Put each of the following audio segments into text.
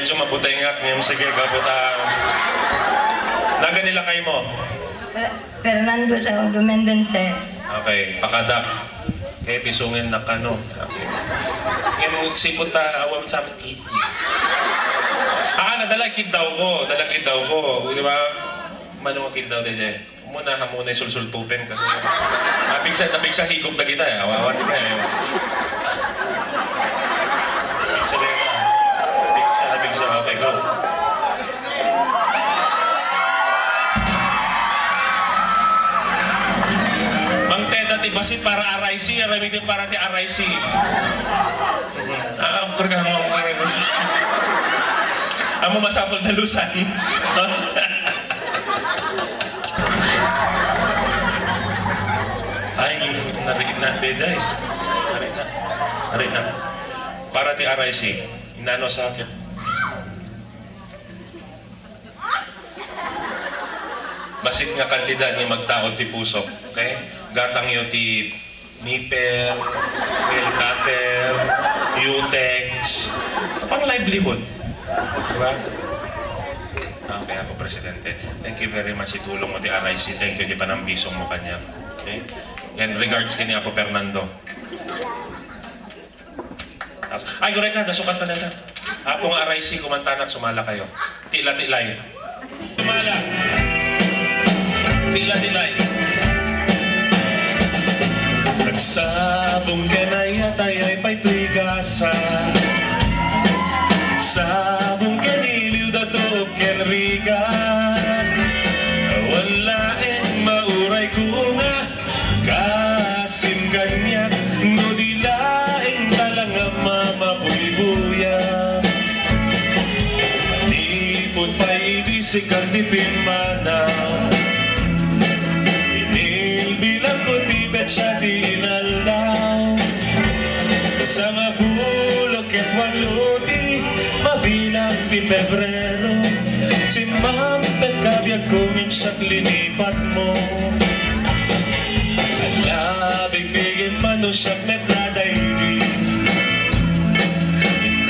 medyo mabutengak ngayon. Sige, kaputa. Naga nila kayo mo? Fernando sa Dumendense. Okay, pakadak. Kaya pisungin na kano. Okay. Yung sipot ta, awam sa amin kid. Nadalakid daw ko. Dalakid daw ko. Di ba? Manungakid daw din eh. Muna hamunay sulsultupin kasi. Napig sa higop na kita eh. Awawan din eh. Napig sa. Okay, go. Basit para RIC, aramitin para ti RIC. Pergang mo. Amo masapol na lusan. Ay, narinig na, beda eh. Narinig na. Para ti RIC, inano sa akin. Basit nga kantidad ni magtaod ti puso. Okay? Gatang yun ti nipper, nail cutter, utex, pang livelihood. Diba? Okay, ako Presidente. Thank you very much. Itulong mo ti RIC. Thank you di panambisong mo kanya. Okay? Yan, regards kini Apo Fernando. Ay, gure ka, nasukat na na. Apong RIC, kumantanak, sumala kayo. Tila-tilay. Sumala. Tila-tilay. Nagsabong ka na yatay ay paitwigasa. Nagsabong ka niliw dato kenrigan. Walaeng mauray ko nga kasim kanyak. No dilaeng talang mamabuy-buya. Manipod pa'y ibisik ang dipimana. Inilbilang ko tibet siya dinalaw. Sa mabulok at waluti mabilang di Pebrero. Si Ma'am Pagkabiyag kung siya't linipat mo. Alabig-bigin man o siya't metraday rin.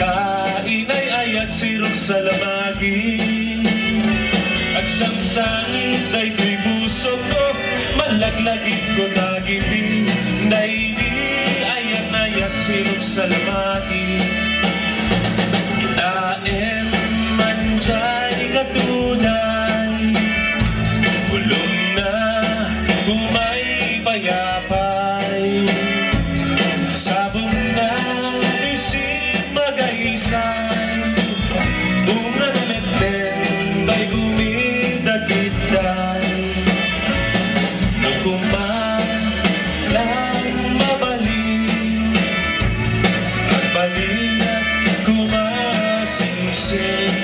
Kainay ayat sirok sa lamagi. Agsangsangin day ko'y buso ko. Malaglagin ko nagibi. Naidi ayat sirok sa lamagi. Itaen man diya'y katunay. Ulong na kumay payapay. Sabong na isip magaysay. Unang letlen day gumidagitay. Nagkumbang lang mabalik. At balik at kumasingsing.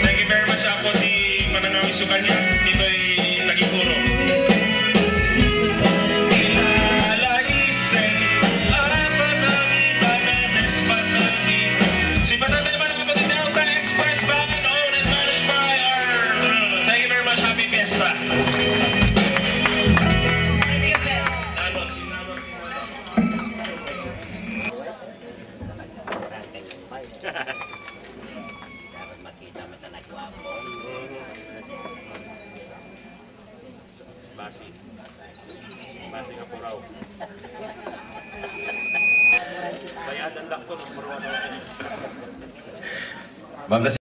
Thank you very much ako di manangawiso kanya. Dito'y nagiguro. Ilalaisen apa nami bananes panangin. Si Bananes naman ako din Delta Express Band owned and managed by our. Thank you very much. Happy Fiesta. Basi ka po raw. Bayadan lang to.